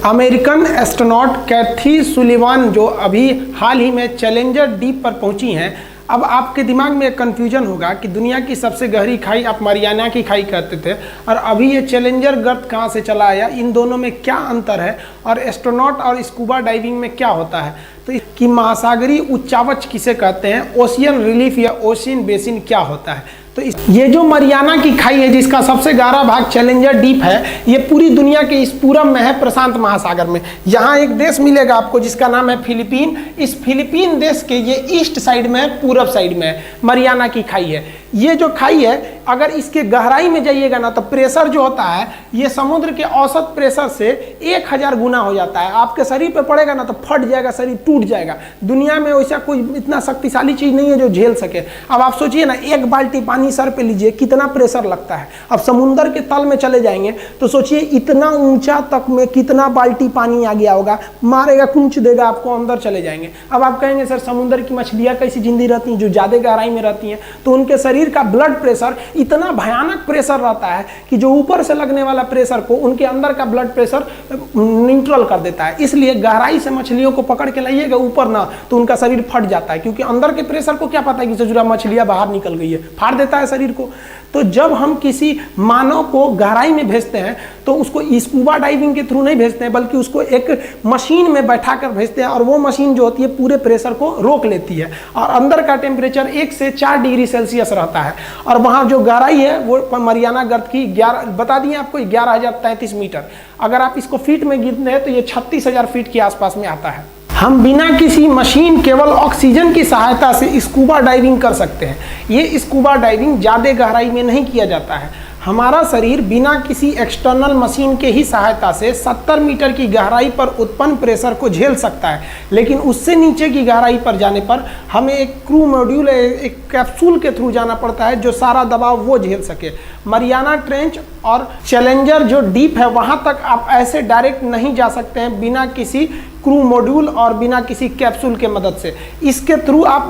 American astronaut कैथी Sullivan जो अभी हाल ही में चैलेंजर डीप पर पहुंची हैं। अब आपके दिमाग में एक कन्फ्यूजन होगा कि दुनिया की सबसे गहरी खाई आप मरियाना की खाई कहते थे, और अभी ये चैलेंजर गर्त कहाँ से चला आया, इन दोनों में क्या अंतर है, और एस्ट्रोनॉट और स्कूबा डाइविंग में क्या होता है, तो इसकी महासागरीय उच्चावच किसे कहते हैं, ओशियन रिलीफ या ओशियन बेसिन क्या होता है। तो ये जो मरियाना की खाई है जिसका सबसे गहरा भाग चैलेंजर डीप है, ये पूरी दुनिया के इस पूरब में है, प्रशांत महासागर में। यहाँ एक देश मिलेगा आपको जिसका नाम है फिलीपीन। इस फिलीपीन देश के ये ईस्ट साइड में है, पूरब साइड में है, मरियाना की खाई है। ये जो खाई है अगर इसके गहराई में जाइएगा ना तो प्रेशर जो होता है ये समुद्र के औसत प्रेशर से 1000 गुना हो जाता है। आपके शरीर पे पड़ेगा ना तो फट जाएगा, शरीर टूट जाएगा। दुनिया में वैसा कोई इतना शक्तिशाली चीज नहीं है जो झेल सके। अब आप सोचिए ना, एक बाल्टी पानी सर पे लीजिए, कितना प्रेशर लगता है। अब समुद्र के तल में चले जाएंगे तो सोचिए इतना ऊंचा तक में कितना बाल्टी पानी आ गया होगा, मारेगा, कूच देगा आपको, अंदर चले जाएंगे। अब आप कहेंगे सर समुद्र की मछलियां कैसी जिंदी रहती हैं जो ज्यादा गहराई में रहती हैं, तो उनके शरीर का ब्लड प्रेशर इतना भयानक प्रेशर रहता है कि जो ऊपर से लगने वाला प्रेशर को उनके अंदर का ब्लड प्रेशर न्यूट्रल कर देता है। इसलिए गहराई से मछलियों को पकड़ के लाइएगा ऊपर ना तो उनका शरीर फट जाता है, क्योंकि अंदर के प्रेशर को क्या पता है कि सजुरा मछलियां बाहर निकल गई है, फाड़ देता है शरीर को। तो जब हम किसी मानव को गहराई में भेजते हैं तो उसको स्कूबा डाइविंग के थ्रू नहीं भेजते हैं, बल्कि उसको एक मशीन में बैठा कर भेजते हैं, और वो मशीन जो होती है पूरे प्रेशर को रोक लेती है, और अंदर का टेम्परेचर 1 से 4 डिग्री सेल्सियस रहता है। और वहाँ जो गहराई है वो मरियाना गर्त की 11 बता दिए आपको, 11,033 मीटर। अगर आप इसको फीट में गिनते हैं तो ये 36,000 फीट के आसपास में आता है। हम बिना किसी मशीन केवल ऑक्सीजन की सहायता से स्कूबा डाइविंग कर सकते हैं। ये स्कूबा डाइविंग ज़्यादा गहराई में नहीं किया जाता है। हमारा शरीर बिना किसी एक्सटर्नल मशीन के ही सहायता से 70 मीटर की गहराई पर उत्पन्न प्रेशर को झेल सकता है, लेकिन उससे नीचे की गहराई पर जाने पर हमें एक क्रू मॉड्यूल, एक कैप्सूल के थ्रू जाना पड़ता है जो सारा दबाव वो झेल सके। मरियाना ट्रेंच और चैलेंजर जो डीप है वहाँ तक आप ऐसे डायरेक्ट नहीं जा सकते हैं बिना किसी क्रू मॉड्यूल और बिना किसी कैप्सूल के मदद से। इसके थ्रू आप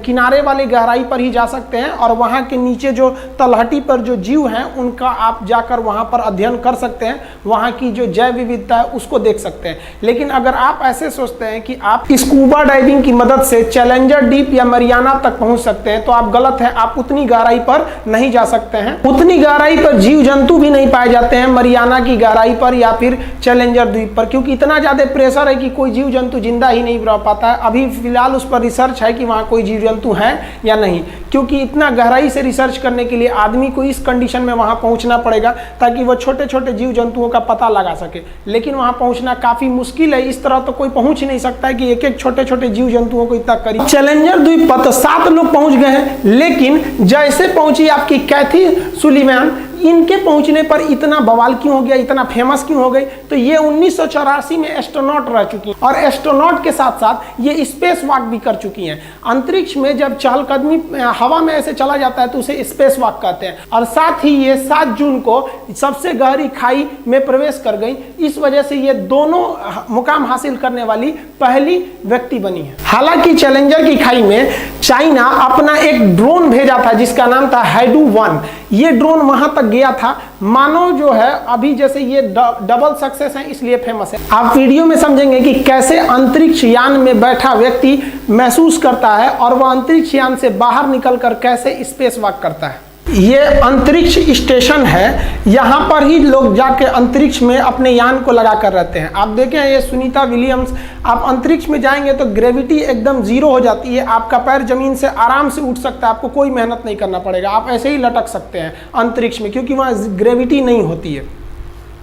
किनारे वाली गहराई पर ही जा सकते हैं, और वहाँ के नीचे जो तलहटी पर जो जीव हैं उनका आप जाकर वहाँ पर अध्ययन कर सकते हैं, वहाँ की जो जैव विविधता है उसको देख सकते हैं। लेकिन अगर आप ऐसे सोचते हैं कि आप स्कूबा डाइविंग की मदद से चैलेंजर डीप या मरियाना तक पहुँच सकते हैं तो आप गलत हैं। आप उतनी गहराई पर नहीं जा सकते हैं। उतनी गहराई पर जीव जंतु भी नहीं पाए जाते हैं मरियाना की गहराई पर या फिर चैलेंजर द्वीप पर, क्योंकि इतना ज़्यादा प्रेशर है कि कोई जीव जंतु जिंदा ही नहीं रह पाता है। अभी फिलहाल उस पर रिसर्च है कि वहाँ कोई जीव जंतु है या नहीं, क्योंकि इतना गहराई से रिसर्च करने के लिए आदमी को इस कंडीशन में वहाँ पहुँचना पड़ेगा ताकि वो छोटे छोटे जीव जंतुओं का पता लगा सके। लेकिन वहाँ पहुँचना काफ़ी मुश्किल है। इस तरह तो कोई पहुँच नहीं सकता है कि एक एक छोटे छोटे जीव जंतुओं को इतना करीब। चैलेंजर द्वीप पर तो 7 लोग पहुँच गए हैं, लेकिन जैसे पहुँची आपकी कैथी सुलिवान, इनके पहुंचने पर इतना बवाल क्यों हो गया, इतना फेमस क्यों हो गई, तो ये 1984 में एस्ट्रोनॉट रह चुकी हैं, और एस्ट्रोनॉट के साथ साथ ये स्पेस वॉक भी कर चुकी हैं। अंतरिक्ष में जब चहलकदमी हवा में ऐसे चला जाता है तो उसे स्पेस वॉक कहते हैं। और साथ ही ये 7 जून को सबसे गहरी खाई में प्रवेश कर गई। इस वजह से ये दोनों मुकाम हासिल करने वाली पहली व्यक्ति बनी है। हालांकि चैलेंजर की खाई में चाइना अपना एक ड्रोन भेजा था जिसका नाम था हैडू-1। ये ड्रोन वहां तक गया था। मानव जो है अभी जैसे ये डबल सक्सेस है इसलिए फेमस है। आप वीडियो में समझेंगे कि कैसे अंतरिक्ष यान में बैठा व्यक्ति महसूस करता है और वह अंतरिक्ष यान से बाहर निकलकर कैसे स्पेस वॉक करता है। ये अंतरिक्ष स्टेशन है, यहाँ पर ही लोग जाके अंतरिक्ष में अपने यान को लगा कर रहते हैं। आप देखें ये सुनीता विलियम्स, आप अंतरिक्ष में जाएंगे तो ग्रेविटी एकदम जीरो हो जाती है। आपका पैर जमीन से आराम से उठ सकता है, आपको कोई मेहनत नहीं करना पड़ेगा, आप ऐसे ही लटक सकते हैं अंतरिक्ष में, क्योंकि वहाँ ग्रेविटी नहीं होती है।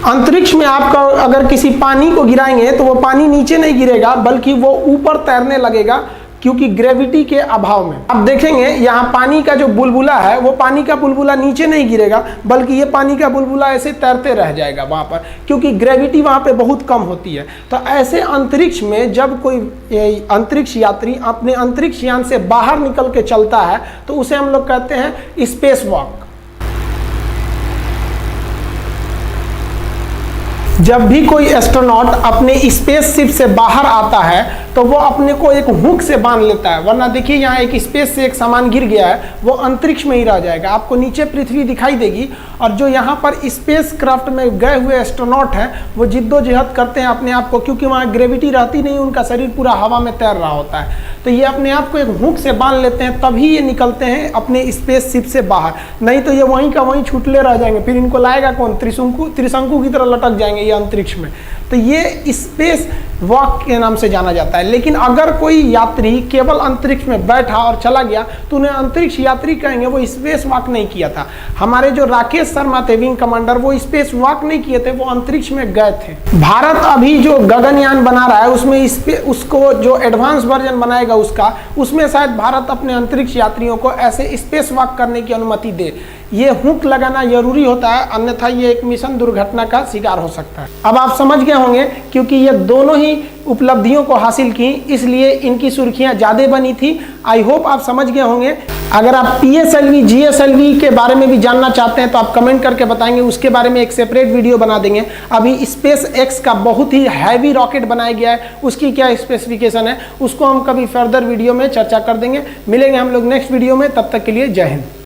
अंतरिक्ष में आपका अगर किसी पानी को गिराएंगे तो वो पानी नीचे नहीं गिरेगा बल्कि वो ऊपर तैरने लगेगा, क्योंकि ग्रेविटी के अभाव में। आप देखेंगे यहाँ पानी का जो बुलबुला है वो पानी का बुलबुला नीचे नहीं गिरेगा बल्कि ये पानी का बुलबुला ऐसे तैरते रह जाएगा वहाँ पर, क्योंकि ग्रेविटी वहाँ पे बहुत कम होती है। तो ऐसे अंतरिक्ष में जब कोई अंतरिक्ष यात्री अपने अंतरिक्ष यान से बाहर निकल के चलता है तो उसे हम लोग कहते हैं स्पेस वॉक। जब भी कोई एस्ट्रोनॉट अपने स्पेसशिप से बाहर आता है तो वो अपने को एक हुक से बांध लेता है, वरना देखिए यहाँ एक स्पेस से एक सामान गिर गया है, वो अंतरिक्ष में ही रह जाएगा। आपको नीचे पृथ्वी दिखाई देगी और जो यहाँ पर स्पेस क्राफ्ट में गए हुए एस्ट्रोनॉट हैं वो जिद्दोजहद करते हैं अपने आप को, क्योंकि वहाँ ग्रेविटी रहती नहीं, उनका शरीर पूरा हवा में तैर रहा होता है, तो ये अपने आप को एक हुक से बांध लेते हैं, तभी ये निकलते हैं अपने स्पेसशिप से बाहर। नहीं तो ये वहीं का वहीं छूटले रह जाएंगे, फिर इनको लाएगा कौन? त्रिशंकु की तरह लटक जाएंगे ये अंतरिक्ष में। तो ये स्पेस वॉक के नाम से जाना जाता है। लेकिन अगर कोई यात्री केवल अंतरिक्ष में बैठा और चला गया तो उन्हें अंतरिक्ष यात्री कहेंगे, वो स्पेस वॉक नहीं किया था। हमारे जो राकेश शर्मा थे विंग कमांडर, वो स्पेस वॉक नहीं किए थे, वो अंतरिक्ष में गए थे। भारत अभी जो गगनयान बना रहा है उसमें उसको जो एडवांस वर्जन बनाएगा उसमें शायद भारत अपने अंतरिक्ष यात्रियों को ऐसे स्पेस वॉक करने की अनुमति दे। ये हुक लगाना जरूरी होता है, अन्यथा ये एक मिशन दुर्घटना का शिकार हो सकता है। अब आप समझ गए होंगे, क्योंकि ये दोनों ही उपलब्धियों को हासिल की इसलिए इनकी सुर्खियां ज्यादा बनी थी। आई होप आप समझ गए होंगे। अगर आप PSLV GSLV के बारे में भी जानना चाहते हैं तो आप कमेंट करके बताएंगे, उसके बारे में एक सेपरेट वीडियो बना देंगे। अभी SpaceX का बहुत ही हैवी रॉकेट बनाया गया है, उसकी क्या स्पेसिफिकेशन है उसको हम कभी फर्दर वीडियो में चर्चा कर देंगे। मिलेंगे हम लोग नेक्स्ट वीडियो में, तब तक के लिए जय हिंद।